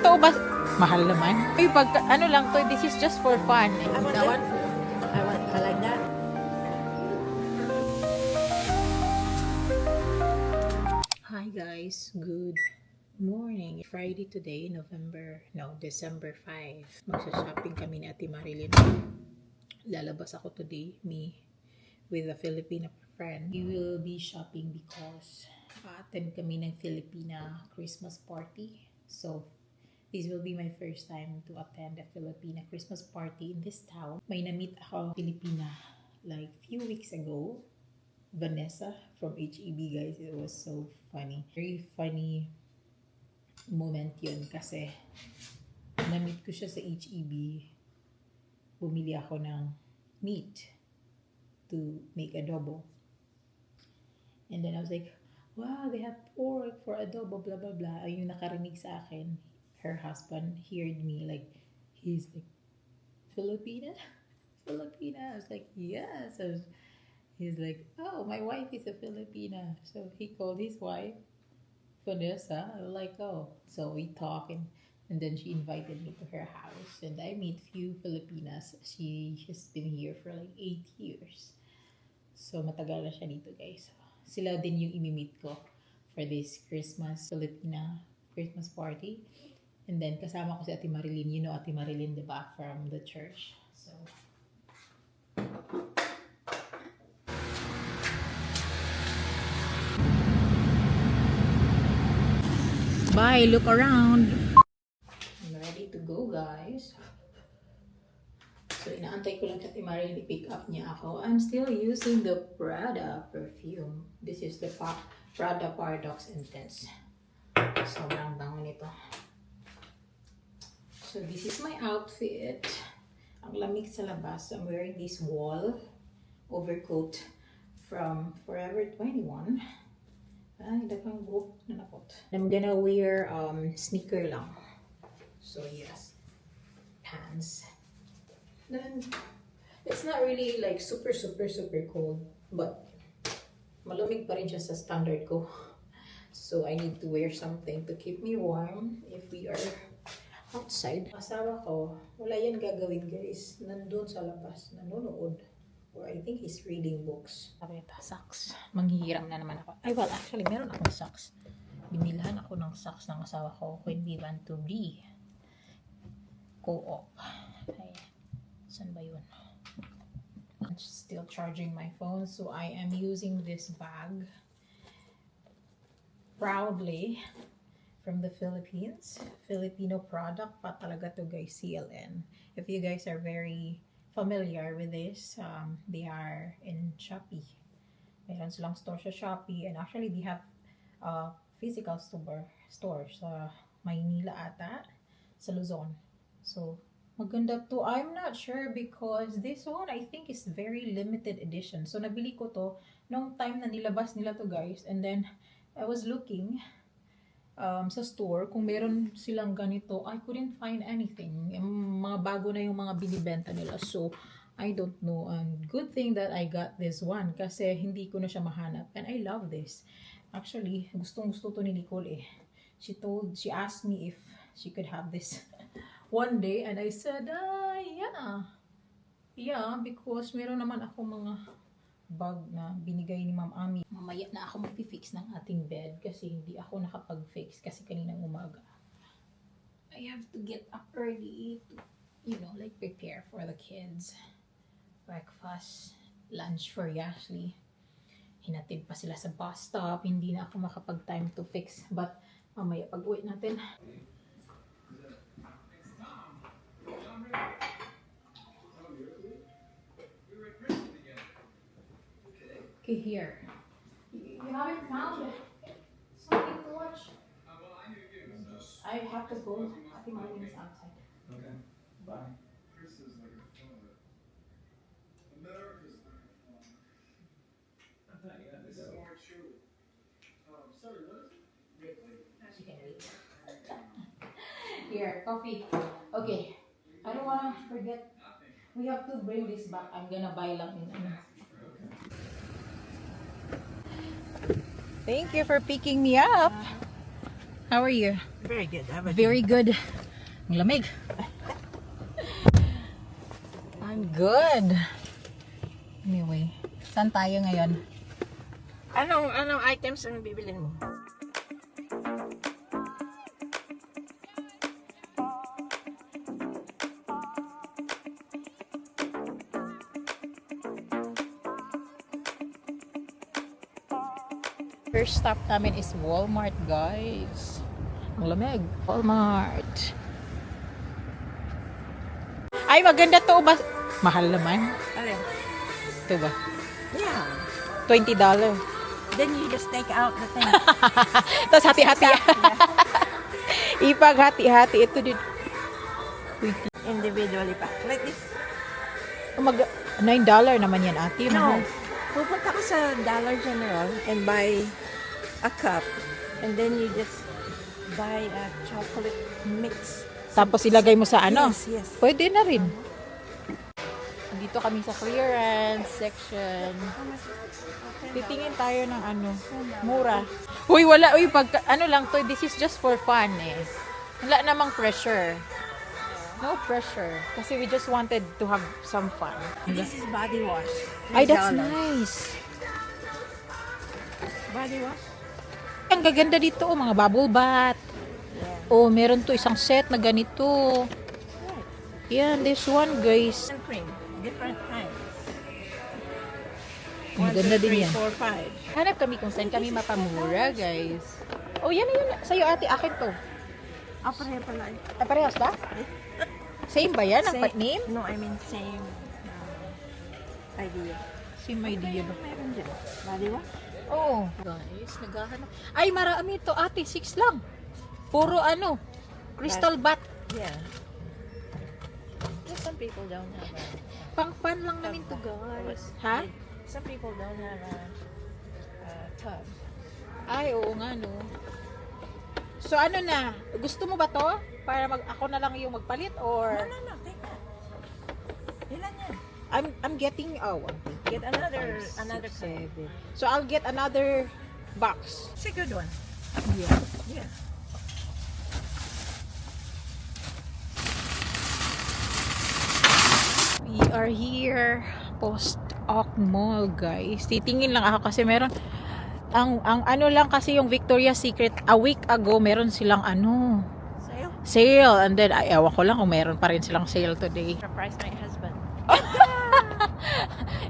to ba? Mahal naman. Ay, pag, ano lang to, this is just for fun. I want That that. one? I like that. Hi guys, good morning. Friday today, December 5. Magsa-shopping kami ni Ate Marilyn. Lalabas ako today, me, with a Filipino friend. We will be shopping because attend kami ng Filipina Christmas party. So, this will be my first time to attend a Filipina Christmas party in this town. May na-meet ako Filipina like few weeks ago. Vanessa from HEB, guys. It was so funny. Very funny moment yun kasi na-meet ko siya sa HEB. Bumili ako ng meat to make adobo. And then I was like, wow, they have pork for adobo, blah, blah, blah. Ay, yung nakarinig sa akin, her husband heard me, like, he's like, Filipina? Filipina? I was like, yes. He's like, oh, my wife is a Filipina. So he called his wife, Vanessa. I was like, oh. So we talk and then she invited me to her house. And I meet few Filipinas. She has been here for like 8 years. So matagal na siya dito, guys. Sila din yung imi-meet ko for this Filipina Christmas party. And then kasama ko si Ate Marilyn. You know Ate Marilyn, diba? From the church. So bye, look around. I'm ready to go, guys. So, inaantay ko lang si Marilyn i-pick up niya ako. I'm still using the Prada perfume. This is the Prada Paradox Intense. Sobrang bango nito. So, this is my outfit. Ang lamig sa labas. I'm wearing this wall overcoat from Forever 21. Ay, dagang buhok na napot. I'm gonna wear sneaker lang. So yes, pants. Then it's not really like super cold, but malamig pa rin siya sa standard ko. So I need to wear something to keep me warm if we are outside. Asawa ko, wala yan gagawin, guys. Nandun sa labas, nanonood. Or I think he's reading books. Sabi nito, socks. Manghihiram na naman ako. Ay, well, actually, meron akong socks. Binilhan ako ng socks ng asawa ko when we went to be co-op. Ay, saan ba yun? I'm still charging my phone, so I am using this bag proudly from the Philippines. Filipino product pa talaga to, guys, CLN. If you guys are very familiar with this, they are in Shopee. Meron silang store sa Shopee, and actually they have physical store sa Maynila ata, sa Luzon. So maganda to. I'm not sure because this one I think is very limited edition. So nabili ko to nung time na nilabas nila to, guys, and then I was looking sa store kung meron silang ganito. I couldn't find anything. Mga bago na yung mga binibenta nila. So, I don't know. Good thing that I got this one kasi hindi ko na siya mahanap. And I love this. Actually, gustong-gusto to ni Nicole eh. She asked me if she could have this one day. And I said, yeah. Yeah, because meron naman ako mga bag na binigay ni Ma'am Ami. Mamaya na ako mag-fix ng ating bed kasi hindi ako nakapag-fix kasi kaninang umaga. I have to get up early to, like prepare for the kids. Breakfast, lunch for Yashley. Hinatid pa sila sa bus stop. Hindi na ako makapag-time to fix. But mamaya pag-uwi natin. Okay, here. You haven't found something to watch. Well, I knew you, so. I have to go. I think my room is outside. Okay. Bye. Chris is like a father. America's like a father. Yeah, this is more true. Sorry, what is it? She can read. Here, coffee. Okay. I don't wanna forget. We have to bring this back. I'm gonna buy lang in Thank you for picking me up. How are you? Very good. Very good. Ang lamig. I'm good. Anyway, saan tayo ngayon? Anong items ang bibilin mo? First stop namin is Walmart, guys. Ang lamig. Walmart. Ay, maganda to ba? Mahal naman. Alin? Ito ba? Yeah. $20. Then you just take out the thing. Tapos hati-hati. Ipag hati-hati. Ito din. Individually pa. Like this. $9 naman yan, ate. No. Pupunta ka sa Dollar General and buy a cup. And then you just buy a chocolate mix. Tapos ilagay mo sa ano? Yes, yes. Pwede na rin. Dito kami sa clearance section. Titingin tayo ng ano, mura. Uy, wala. Uy, ano lang to, this is just for fun eh. Wala namang pressure. No pressure. Kasi we just wanted to have some fun. This is body wash. Ay, that's $3. nice. Body wash? Ang gaganda dito, oh, mga bubble bath. Yeah. Oh, meron to isang set na ganito. Right. Yan, this one, guys. And cream. Different kinds. Ang ganda din yan. 4, 5. Hanap kami kung saan kami mapamura, guys. Oh, yan na yun. Sa'yo, ate, akin to. Ah, pareho pala. Ay, parehas ba? Same ba yan? Ang Same- name? No, I mean same idea. Same idea ba? Meron dyan. Body wash? Oo. Guys, naghahanap. Ay, marami to, ate. 6 lang. Puro ano, crystal bath. Yeah. Some people don't have a... Pang fun lang namin to, guys. Ha? Some people don't have a tub. Ay, oo nga, no. So, ano na? Gusto mo ba to? Para ako na lang yung magpalit or No, take that. Ilan yan? I'm getting Get another Five, six, kind. 7. So I'll get another box. It's a good one. Yeah. Yeah. We are here Post-Oc Mall, guys. Titingin lang ako kasi meron ang ano lang kasi yung Victoria's Secret a week ago meron silang ano Sale? sale, and then ay ewan ko lang kung meron pa rin silang sale today. Surprise my husband.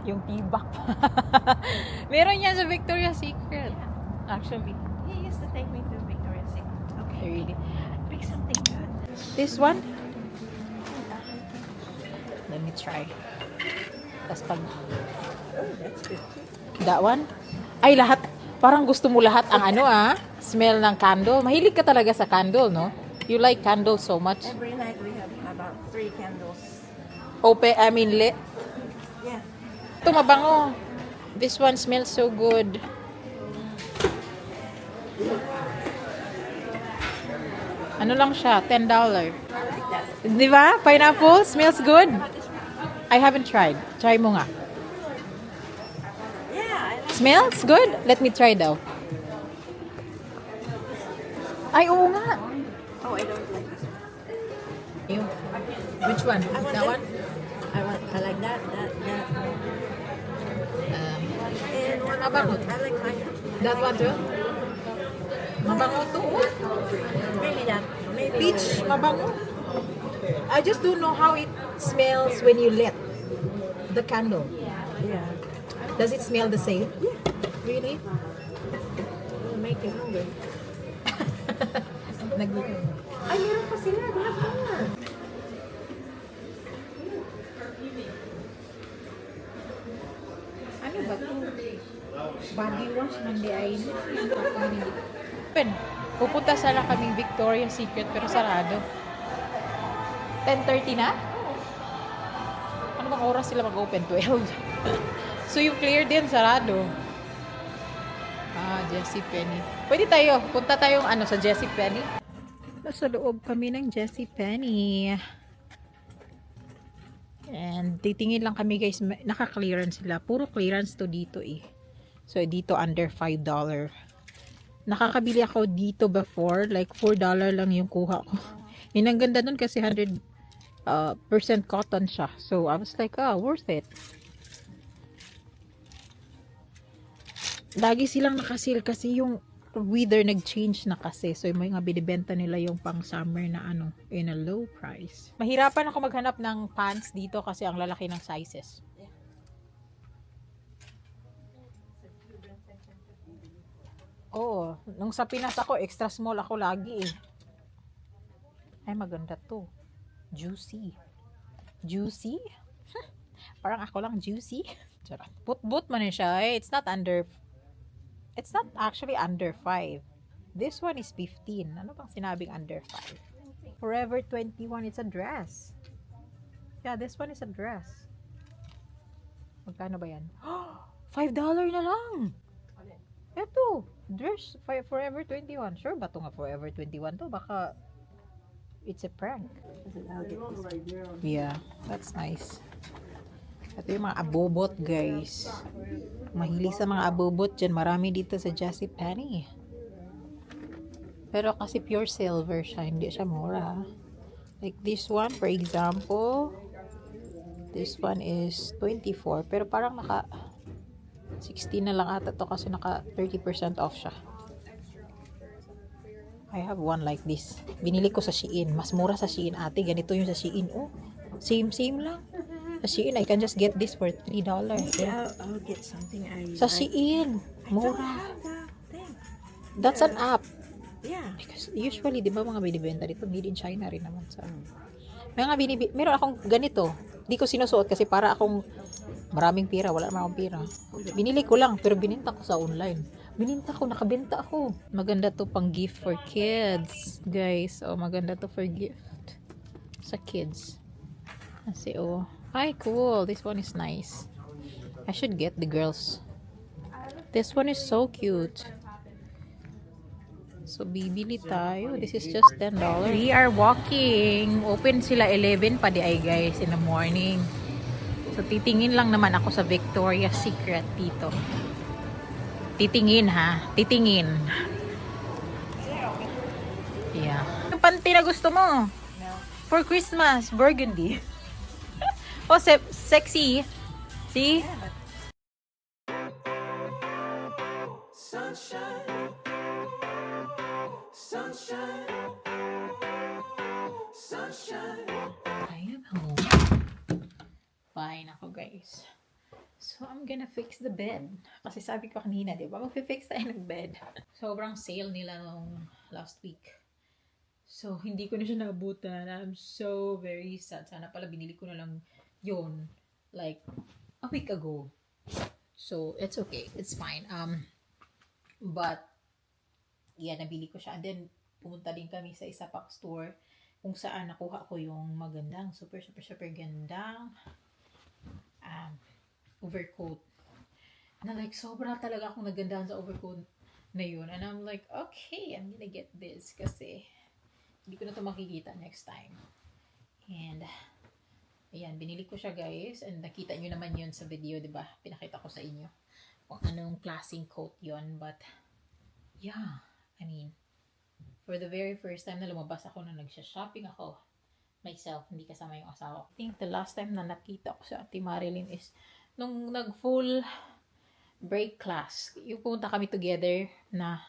Yung tibak. Meron yan sa Victoria's Secret. Actually, He used to take me to Victoria's Secret. Okay. really. Pick something good. This one? Let me try. Tapos pag Oh, that's good too. that one? Ay, lahat. Parang gusto mo lahat ang ano smell ng candle. Mahilig ka talaga sa candle, no? You like candles so much. Every night we have about 3 candles. Lit. Yeah. Ito mabango. This one smells so good. Ano lang siya? $10. Like that. Di ba? Pineapple smells good. I haven't tried. Try mo nga. Yeah, I like Smells good? Let me try daw. Ay, oo nga. Oh, I don't like this one. Yung, which one? I want That one? I like that. And one Mabango. I like mine. That one too? Mabango to. Maybe that. Maybe Peach, mabango. I just don't know how it smells when you lit the candle. Yeah. Does it smell the same? Yeah. Really? It'll make you hungry. Ay, meron pa sila. Grab mo. Ano ba ito? Body wash, hindi ay open. Pupunta sana kaming Victoria's Secret pero sarado. 10:30 na? Ano bang oras sila mag-open? 12. So yung clear din, sarado. Jessie Penny. Pwede tayo, punta tayong sa Jessie Penny. Nasa loob kami ng Jessie Penny. And titingin lang kami, guys, naka-clearance sila. Puro clearance to dito eh. So dito under $5. Nakakabili ako dito before, like $4 lang yung kuha ko. Yun ang ganda nun kasi 100% cotton siya. So, I was like, worth it. Lagi silang nakasil kasi yung weather nag-change na kasi. So, yung mga binibenta nila yung pang summer na in a low price. Mahirapan ako maghanap ng pants dito kasi ang lalaki ng sizes. Oo, nung sa Pinas ako, extra small ako lagi eh. Ay, maganda to. Juicy. Juicy? Parang ako lang juicy. Charot. Put-but man siya eh. It's not actually under 5. This one is 15. Ano bang sinabing under 5? Forever 21, it's a dress. Yeah, this one is a dress. Magkano ba yan? $5 na lang! Eto, dress, Forever 21. Sure ba ito nga Forever 21 to? Baka it's a prank. Yeah, that's nice. Ito yung mga abobot, guys. Mahilig sa mga abobot dyan. Marami dito sa JCPenney. Pero kasi pure silver siya. Hindi siya mura. Like this one, for example. This one is 24. Pero parang naka 16 na lang ata to kasi naka 30% off siya. I have one like this. Binili ko sa Shein. Mas mura sa Shein, ate. Ganito yung sa Shein. Oh, same lang. Sa Shein, I can just get this for $3. Yeah, I'll get something Sa Shein, mura. That's an app. Yeah. Because usually, di ba mga binibenta dito, made in China rin naman. So, meron akong ganito. Di ko sinusuot kasi para akong maraming pira. Wala naman akong pira. Binili ko lang, pero bininta ko sa online. Nakabenta ako. Maganda to pang gift for kids. Guys, maganda to for gift. Sa kids. Kasi, ay, cool. This one is nice. I should get the girls. This one is so cute. So, bibili tayo. This is just $10. We are walking. Open sila 11 pa di ay guys in the morning. So, titingin lang naman ako sa Victoria's Secret dito. Titingin ha. Titingin. Yeah. Yung panty na gusto mo? For Christmas, burgundy. Oh, sexy. See? Sunshine. Sunshine. Sunshine. I am home. Fine ako guys. So, I'm gonna fix the bed. Kasi sabi ko kanina, di ba? Mag-fix tayo ng bed. Sobrang sale nila nung last week. So, hindi ko na siya naabutan. I'm so very sad. Sana pala binili ko na lang yun. Like, a week ago. So, it's okay. It's fine. But, yeah, nabili ko siya. And then, pumunta din kami sa isa pang store kung saan nakuha ko yung magandang, super gandang overcoat. Na like, sobra talaga akong nagandahan sa overcoat na yun. And I'm like, okay, I'm gonna get this kasi hindi ko na ito makikita next time. And, ayan, binili ko siya guys. And nakita nyo naman yun sa video, diba? Pinakita ko sa inyo kung anong klaseng coat yun. But, yeah, I mean, for the very first time na lumabas ako na nagsha-shopping ako myself, hindi kasama yung asawa ko. I think the last time na nakita ko sa Ate Marilyn is nung nag-full break class. Yung pumunta kami together na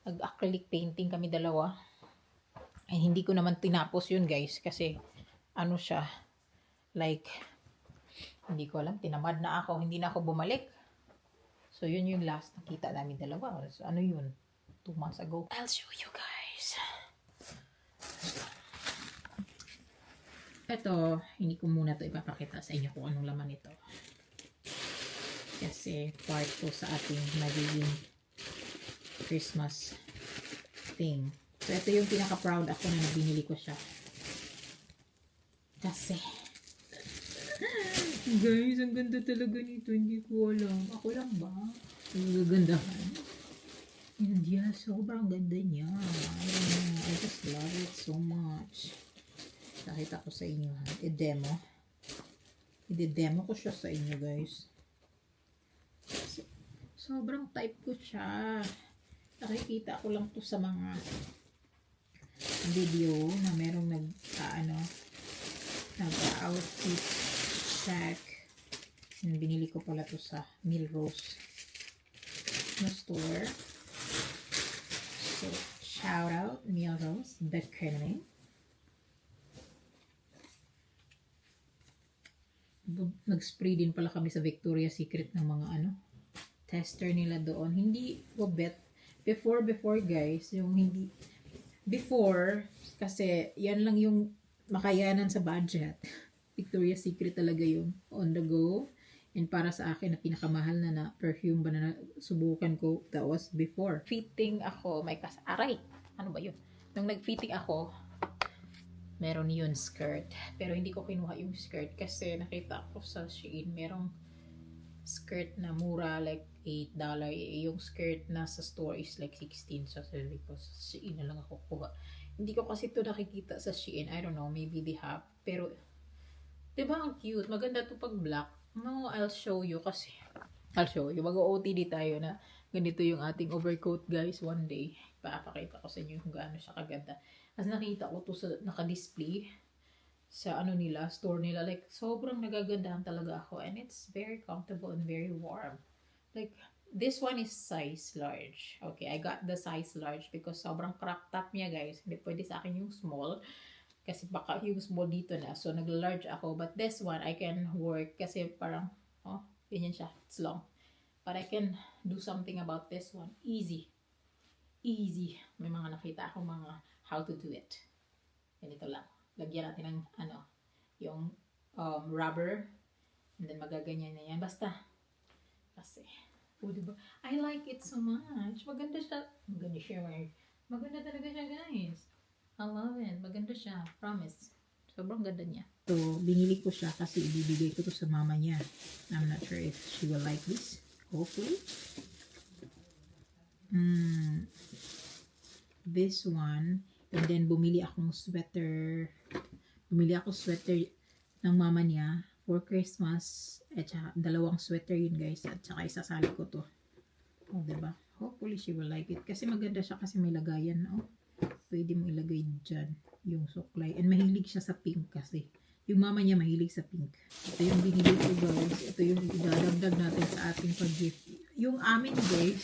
nag-acrylic painting kami dalawa. And hindi ko naman tinapos yun guys kasi ano siya, like, hindi ko alam, tinamad na ako, hindi na ako bumalik. So, yun yung last nakita namin dalawa. So, ano yun? 2 months ago. I'll show you guys. Ito, hindi ko muna to ipapakita sa inyo kung anong laman ito. Kasi part to sa ating magiging Christmas thing. So, ito yung pinaka-proud ako na binili ko siya. Kasi, guys, ang ganda talaga nito. Hindi ko alam. Ako lang ba? Ang gagandahan. And yeah, sobrang ganda niya. I don't know. I just love it so much. Nakita ko sa inyo ha. I-demo ko siya sa inyo guys. Sobrang type ko siya. Nakikita ko lang to sa mga video na merong nag-outfit check. And binili ko pala to sa Melrose na store. So, shout out Melrose, Beckerling. Nag-spray din pala kami sa Victoria's Secret ng mga tester nila doon. Hindi ko bet before guys, yung hindi before kasi yan lang yung makayanan sa budget. Victoria's Secret talaga yung on the go. And para sa akin na pinakamahal na perfume ba na subukan ko, that was before. Fitting ako, may aray, ano ba yun? Nung nag-fitting ako, meron yun skirt. Pero hindi ko kinuha yung skirt kasi nakita ko sa Shein, merong skirt na mura, like $8. Yung skirt na sa store is like 16. So sabi ko, sa Shein na lang ako kuha. Hindi ko kasi ito nakikita sa Shein. I don't know, maybe they have. Pero, diba ang cute? Maganda to pag black. No, I'll show you kasi. I'll show you. Mag-OOTD tayo na ganito yung ating overcoat, guys, one day. Papakita ko sa inyo kung gaano siya kaganda. As nakita ko to sa naka-display sa nila, store nila. Like, sobrang nagagandahan talaga ako. And it's very comfortable and very warm. Like, this one is size large. Okay, I got the size large because sobrang crop top niya, guys. Hindi pwede sa akin yung small. Kasi baka yung small dito na. So, nag-large ako. But this one, I can work. Kasi parang, ganyan siya. It's long. But I can do something about this one. Easy. Easy. May mga nakita ako mga how to do it. Ganito lang. Lagyan natin ng, yung rubber. And then, magaganyan na yan. Basta. Kasi, diba? I like it so much. Maganda siya. Maganda siya. Maganda talaga siya, guys. I love it. Maganda siya. Promise. Sobrang ganda niya. So, binili ko siya kasi ibibigay ko to sa mama niya. I'm not sure if she will like this. Hopefully. This one. And then, bumili akong sweater. Bumili ako sweater ng mama niya for Christmas. At saka, 2 sweater yun, guys. At saka, isasali ko to. Diba? Hopefully, she will like it. Kasi maganda siya kasi may lagayan, pwede mo ilagay dyan yung suklay. And mahilig siya sa pink kasi. Yung mama niya mahilig sa pink. Ito yung binili ko, guys. Ito yung idadagdag natin sa ating pag-gift. Yung amin, guys,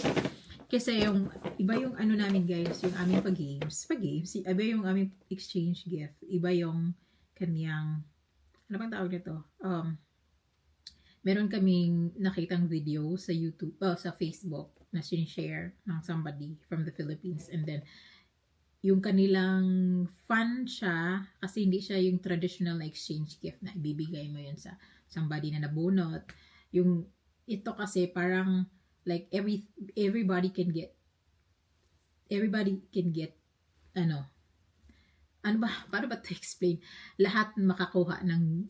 kasi yung, iba yung namin, guys, yung aming pag-games. Iba yung aming exchange gift. Iba yung kanyang, ano bang tawag nito? Meron kaming nakitang video sa YouTube, sa Facebook, na sinishare ng somebody from the Philippines. And then, yung kanilang fun siya, kasi hindi siya yung traditional na exchange gift na ibibigay mo yun sa somebody na nabunot. Yung, ito kasi parang, like, everybody can get, ano ba, paano ba to explain? Lahat makakuha ng,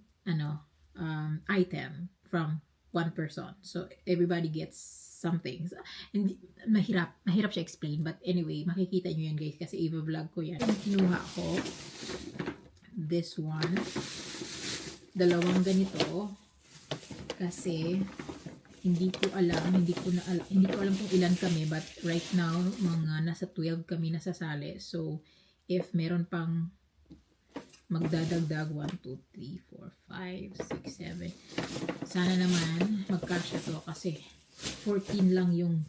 item from one person. So, everybody gets something. So, hindi, mahirap siya explain. But anyway, makikita nyo yan, guys. Kasi i-vlog ko yan. Kinuha ko this one. 2 ganito. Kasi hindi ko alam kung ilan kami. But right now, mga nasa 12 kami nasasali. So, if meron pang magdadagdag 1, 2, 3, 4, 5, 6, 7. Sana naman magkasya to kasi 14 lang yung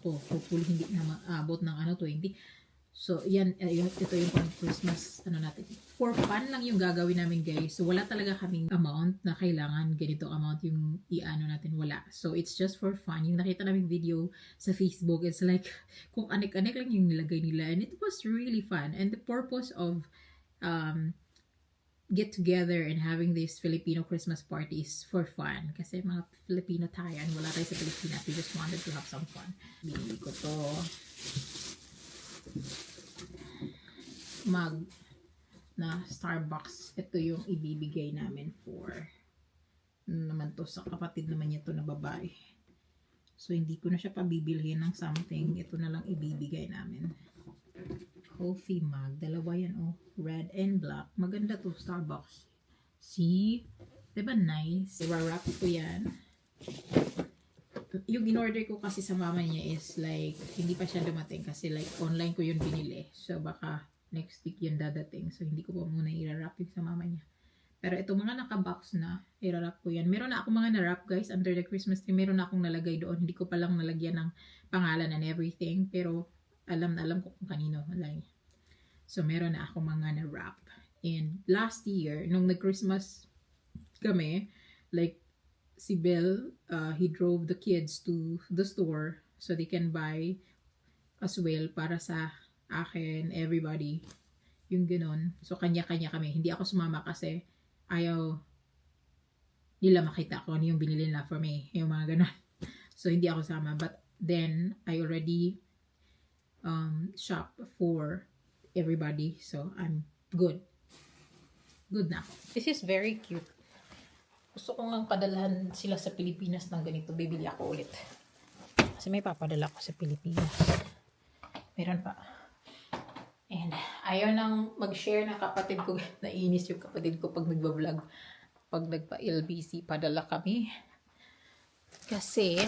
ko. Hopefully hindi na maabot ng 20. So, yan, ito yung Christmas, natin. For fun lang yung gagawin namin, guys. So, wala talaga kaming amount na kailangan ganito amount yung natin. Wala. So, it's just for fun. Yung nakita namin video sa Facebook, it's like, kung anik-anik lang yung nilagay nila. And it was really fun. And the purpose of get together and having these Filipino Christmas parties for fun. Kasi mga Filipino tayo, and wala tayo sa Pilipinas. We just wanted to have some fun. Binili ko to. Mug na Starbucks. Ito yung ibibigay namin for naman to sa kapatid naman niya to na babae. So, hindi ko na siya pabibilhin ng something. Ito na lang ibibigay namin. Coffee mug. 2 yan, red and black. Maganda to, Starbucks. See? Diba nice? I-wrap ko yan. yung in-order ko kasi sa mama niya is like, hindi pa siya dumating kasi like online ko yun binili. So baka next week yun dadating. So hindi ko pa muna i-wrap yung sa mama niya. Pero itong mga naka-box na, i-wrap ko yan. Meron na akong mga na-wrap guys under the Christmas tree. Meron na akong nalagay doon. Hindi ko pa lang nalagyan ng pangalan and everything. Pero alam na alam ko kung kanino. Like, so meron na akong mga na-wrap. And last year, nung nag-Christmas kami, like, si Bill, he drove the kids to the store so they can buy as well para sa akin, everybody. Yung ganon. So, kanya-kanya kami. Hindi ako sumama kasi ayaw nila makita ko ano yung binili nila for me. Yung mga ganon. So, hindi ako sama. But then, I already shop for everybody. So, I'm good. Good na ako. This is very cute. Gusto ko nga padalhan sila sa Pilipinas ng ganito. Bibili ako ulit. Kasi may papadala ko sa Pilipinas. Meron pa. And ayaw nang mag-share ng kapatid ko. Nainis yung kapatid ko pag nagbablog. Pag nagpa-LBC, padala kami. Kasi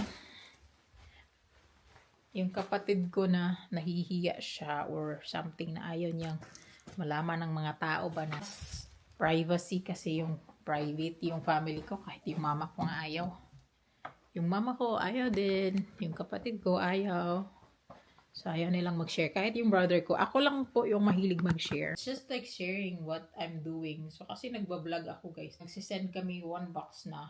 yung kapatid ko na nahihiya siya or something na ayaw niyang malaman ng mga tao ba na privacy kasi yung private yung family ko, kahit yung mama ko nga ayaw. Yung mama ko ayaw din, yung kapatid ko ayaw. So ayaw nilang mag-share. Kahit yung brother ko, ako lang po yung mahilig mag-share. It's just like sharing what I'm doing. So kasi nagbablog ako guys. Nagsisend kami 1 box na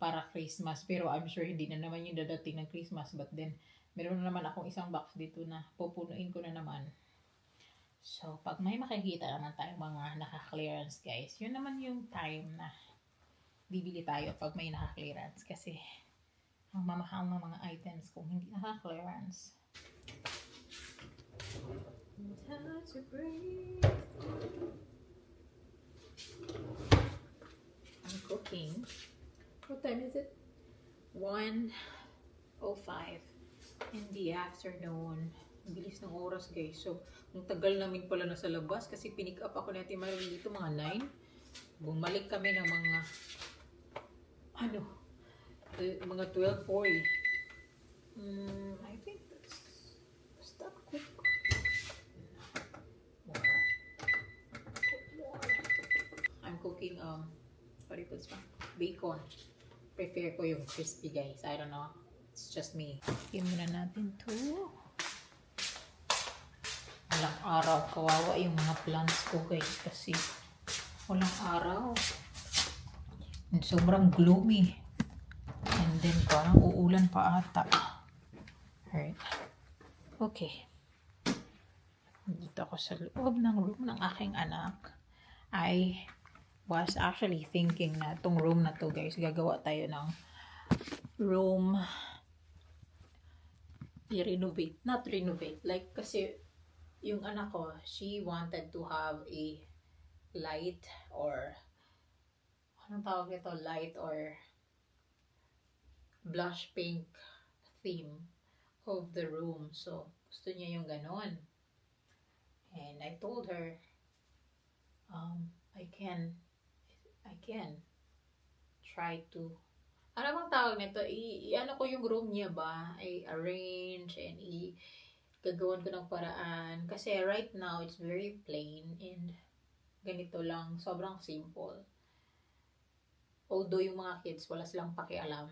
para Christmas. Pero I'm sure hindi na naman yung dadating ng Christmas. But then, meron na naman akong isang box dito na pupunuin ko na naman. So, pag may makikita naman tayong mga naka-clearance guys, yun naman yung time na bibili tayo pag may naka-clearance. Kasi, ang mamahal ng mga items kung hindi naka-clearance. I'm cooking. What time is it? 1:05 in the afternoon. Bilis ng oras guys. So, ang tagal namin pala nasa labas kasi pinick up ako natin Marilyn dito mga 9. Bumalik kami ng mga mga 12:40. I think that's that quick. More. I'm cooking what do you put pa? Bacon. Prefer ko yung crispy guys. I don't know. It's just me. Higyan muna natin to. Walang araw. Kawawa yung mga plants ko guys kasi walang araw. And sobrang gloomy. And then parang uulan pa ata. Alright. Okay. Dito ako sa loob ng room ng aking anak. I was actually thinking na itong room na to guys, gagawa tayo ng room i-renovate. Not renovate. Like kasi yung anak ko, she wanted to have a light or anong tawag nito? Light or blush pink theme of the room. So, gusto niya yung ganon. And I told her, I can try to, ano bang tawag nito? Ano ko yung room niya ba? I-arrange and gagawan ko ng paraan. Kasi right now, it's very plain and ganito lang. Sobrang simple. Although yung mga kids, wala silang pakialam.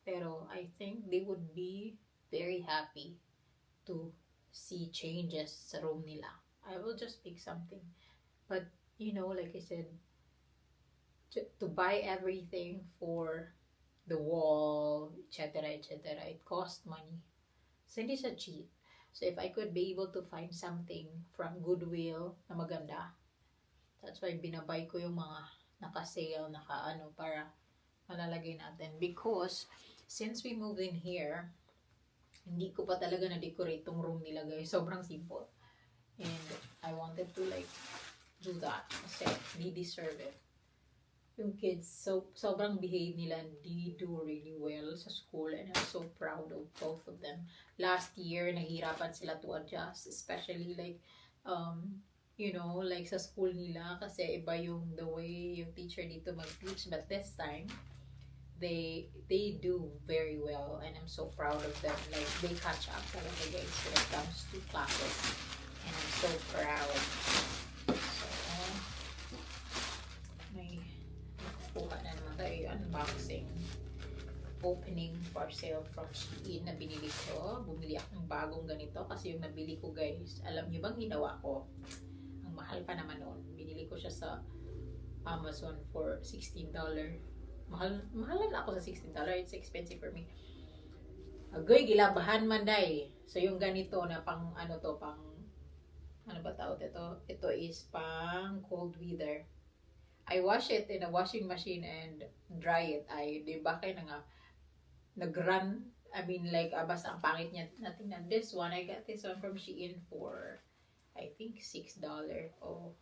Pero I think they would be very happy to see changes sa room nila. I will just pick something. But, you know, like I said, to buy everything for the wall, etc., it costs money. So, hindi siya cheap. So, if I could be able to find something from Goodwill na maganda, that's why binabay ko yung mga naka-sale, para malalagay natin. Because, since we moved in here, hindi ko pa talaga na-decorate tong room nila guys. Sobrang simple. And I wanted to like do that. Kasi they deserve it. Yung kids, sobrang behave nila. They do really well sa school. And I'm so proud of both of them. Last year, nahihirapan sila to adjust. Especially like, you know, like sa school nila. Kasi iba yung the way yung teacher dito mag-teach. But this time, they do very well, and I'm so proud of them. Like, they catch up talaga, guys, when it comes to classes, and I'm so proud. So, may nakukuha na naman tayo unboxing. Opening parcel from Shein na binili ko. Bumili ako ng bagong ganito kasi yung nabili ko, guys, alam nyo bang ginawa ko? Ang mahal pa naman noon. Binili ko siya sa Amazon for $16. Mahalan ako sa $16. It's expensive for me. Agoy, gilabahan man day. So yung ganito na pang ano to, pang ano ba tawag ito? Ito is pang cold weather. I wash it in a washing machine and dry it. Ay, di ba kayo na nga nag-run? I mean, like, basta ang pangit niya. Natingnan, this one, I got this one from Shein for, I think, $6. Oh,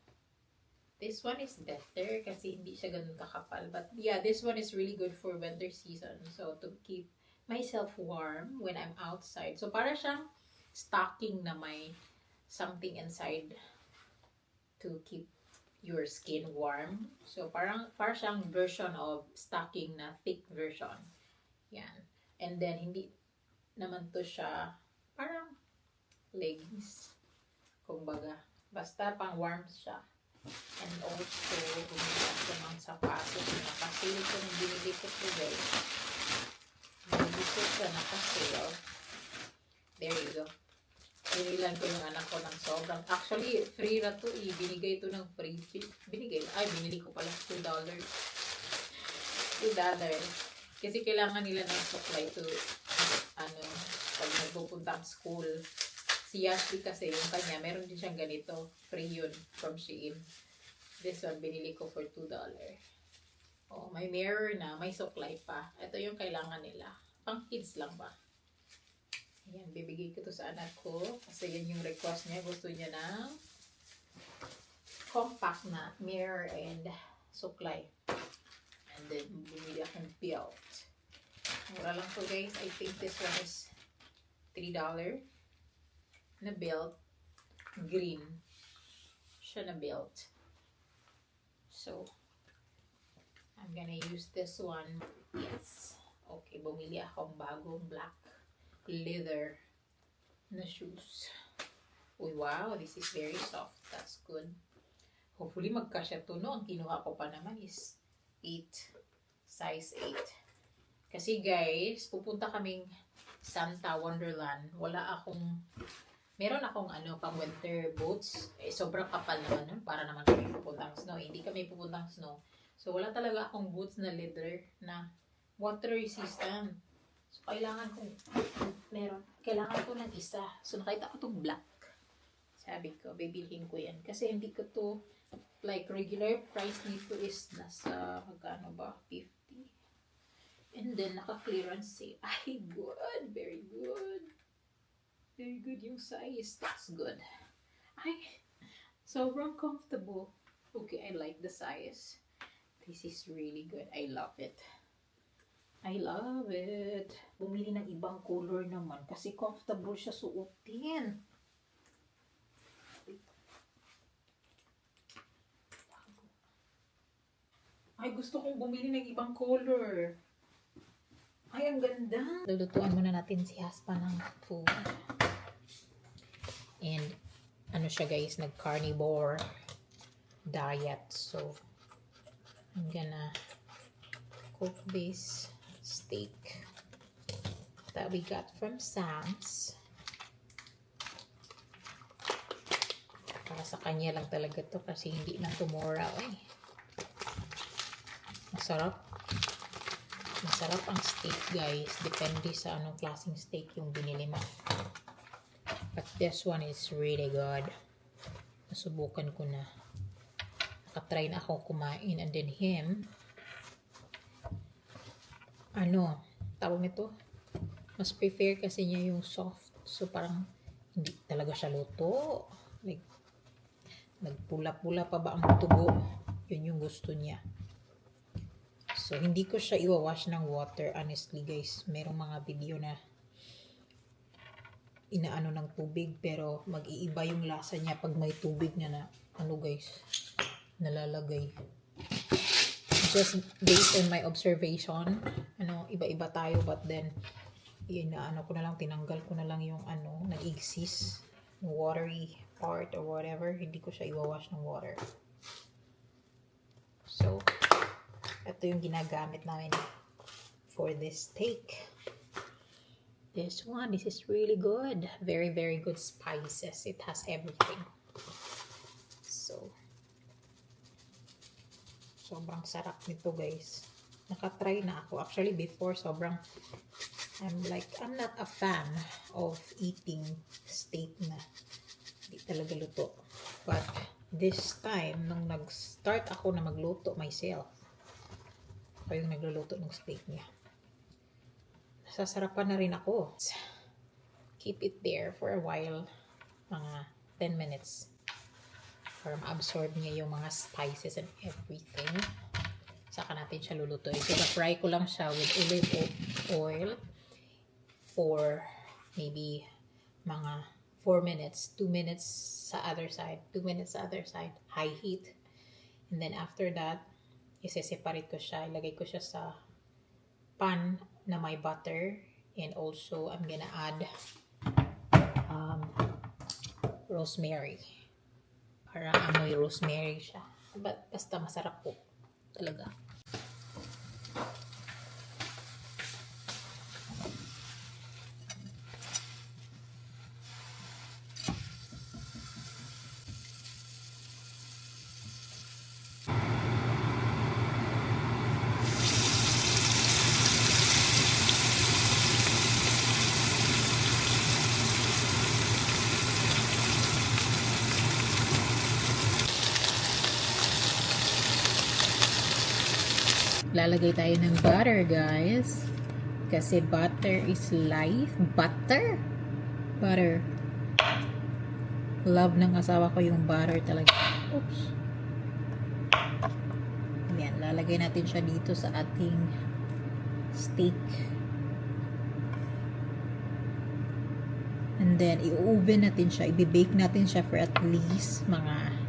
this one is better kasi hindi siya ganun kakapal. But yeah, this one is really good for winter season. So, to keep myself warm when I'm outside. So, para siyang stocking na may something inside to keep your skin warm. So, para siyang version of stocking na thick version. Yan. And then, hindi naman to siya parang leggings. Kumbaga. Basta pang warm siya. And also, bumili ako ng sapatos na nakasale ko nung binili ko to, guys. Binili ko siya nakasale. There you go. Binilan ko yung anak ko ng sobrang. Actually, free na to eh. Binigay ito ng free. Binili ko pala $2. $2. Kasi kailangan nila ng supply to, pag nagpupunta ang school. Si Ashley kasi, yung kanya, meron din siyang ganito. Free yun from Shein. This one, binili ko for $2. Oh, may mirror na, may supply pa. Ito yung kailangan nila. Pang kids lang ba? Ayan, bibigay ko to sa anak ko. Kasi yan yung request niya. Gusto niya ng compact na mirror and supply. And then, bumili akong belt. Mura lang to, guys. I think this one is $3. Na belt. Green. Siya na belt. So, I'm gonna use this one. Yes. Okay, bumili akong bagong black leather na shoes. Uy, wow, this is very soft. That's good. Hopefully magkasya to, no? Ang kinuha ko pa naman is 8. Size 8. Kasi guys, pupunta kaming Santa Wonderland. Meron akong pang winter boots. Sobrang kapal naman nun. Para naman kami pupuntang snow. Hindi kami pupuntang snow. So, wala talaga akong boots na leather na water resistant. So, kailangan ko ng isa. So, nakita ko itong black. Sabi ko, bibilhin ko yan. Kasi hindi ko to, like, regular price nito is nasa, magkano ba? 50. And then, naka-clearance sale. Ay, good. Very good. Very good yung size. That's good. Ay, sobrang comfortable. Okay, I like the size. This is really good. I love it. I love it. Bumili ng ibang color naman kasi comfortable siya suotin. Ay, gusto kong bumili ng ibang color. Ay, ang ganda. Lulutuan muna natin si Haspa ng food. And, siya guys, nag-carnivore diet. So, I'm gonna cook this steak that we got from Sam's. Para sa kanya lang talaga to kasi hindi na tomorrow eh. Masarap ang steak, guys. Depende sa anong klaseng steak yung binili mo. But this one is really good. Nasubukan ko na. Nakatry na ako kumain. And then him, tawag nito? Mas prefer kasi niya yung soft. So parang hindi talaga siya luto. Like, nagpula-pula pa ba ang tubo? Yun yung gusto niya. So, hindi ko siya iwawash ng water. Honestly, guys, merong mga video na inaano ng tubig, pero mag-iiba yung lasa niya pag may tubig na guys, nalalagay. just based on my observation, iba-iba tayo, but then ko na lang, tinanggal ko na lang yung nag-exist, yung watery part or whatever. Hindi ko siya iwawash ng water. So, ito yung ginagamit namin for this steak. This is really good. Very, very good spices. It has everything. So, sobrang sarap nito, guys. Nakatry na ako. Actually, before, I'm not a fan of eating steak na di talaga luto. But, this time, nung nag-start ako na magluto myself, ako yung nagluluto ng steak niya. Nasasarapan na rin ako. Keep it there for a while, mga 10 minutes. Para ma-absorb niya yung mga spices and everything. Saka natin siya lulutuin. So, na-fry ko lang siya with olive oil for maybe mga 4 minutes. 2 minutes sa other side. 2 minutes sa other side. High heat. And then after that, isi-separate ko siya. Ilagay ko siya sa pan na may butter. And also, I'm gonna add rosemary. Para amoy rosemary siya. Basta masarap po. Talaga. Lalagay tayo ng butter, guys. Kasi butter is life. Butter? Butter. Love ng asawa ko yung butter talaga. Oops. Ayan, lalagay natin siya dito sa ating steak. And then, i-oven natin siya. I-bake natin siya for at least mga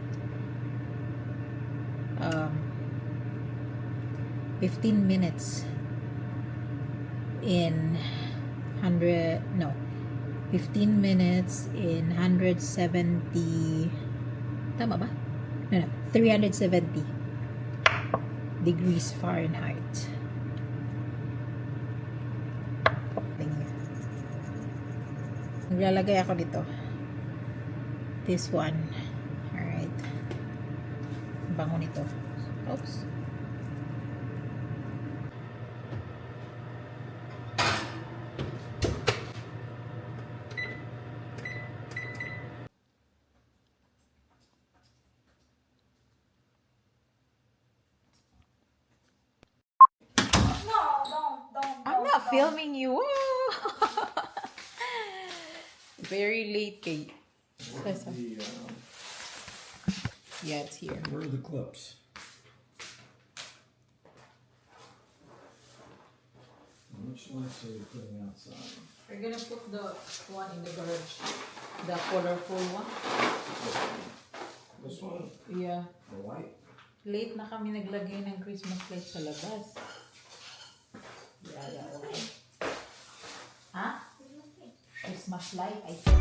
15 minutes in 15 minutes in 170, tama ba? No, 370 degrees Fahrenheit. Naglalagay ako dito. This one. Alright. Bango nito. Oops. I'm not filming you. Very late, Kate. Yeah, it's here. Where are the clips? Which lights are you putting outside? We're gonna put the one in the garage. The colorful one. This one? Yeah. The white? Late na kami naglagay ng Christmas lights sa labas. Yeah, okay. Huh? Christmas light, I think.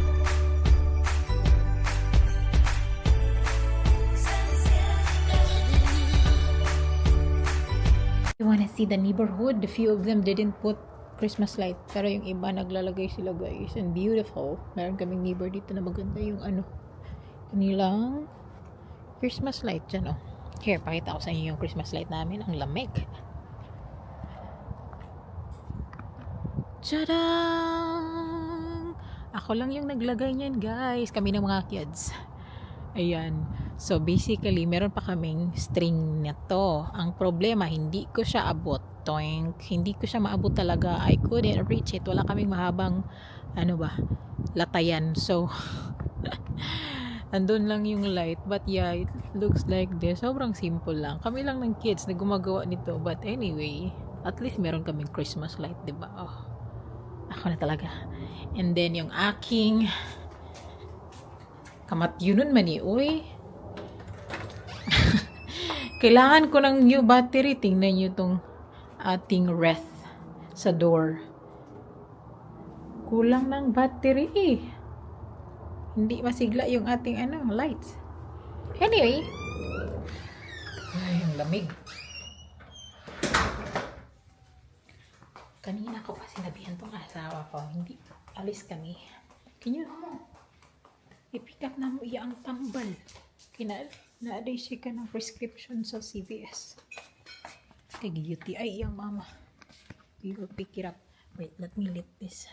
You wanna see the neighborhood? The few of them didn't put Christmas light. Pero yung iba naglalagay sila, guys. And beautiful. Meron kaming neighbor dito na maganda yung kanilang Christmas light dyan, oh. Here, pakita ko sa inyo yung Christmas light namin. Ang lamig. Tadang! Ako lang yung naglagay niyan, guys. Kami ng mga kids. Ayan. So, basically, meron pa kaming string na to. Ang problema, hindi ko siya abot. Toink. Hindi ko siya maabot talaga. I couldn't reach it. Wala kaming mahabang, latayan. So, andun lang yung light. But yeah, it looks like this. Sobrang simple lang. Kami lang ng kids na gumagawa nito. But anyway, at least meron kaming Christmas light, diba? Oh, ako na talaga. And then, yung aking kamatyunon man uy. Kailangan ko ng new battery. Tingnan nyo tong ating wreath sa door. Kulang ng battery eh. Hindi masigla yung ating lights. Anyway. Ay, ang lamig. Kanina ko pa sinabihan tong asawa ko. Hindi. Alis kami. Can you i-pick up na mo iya ang tambal. Na-aday siya ka ng prescription sa CVS. Kay UTI yung mama. We will pick it up. Wait, let me lit this.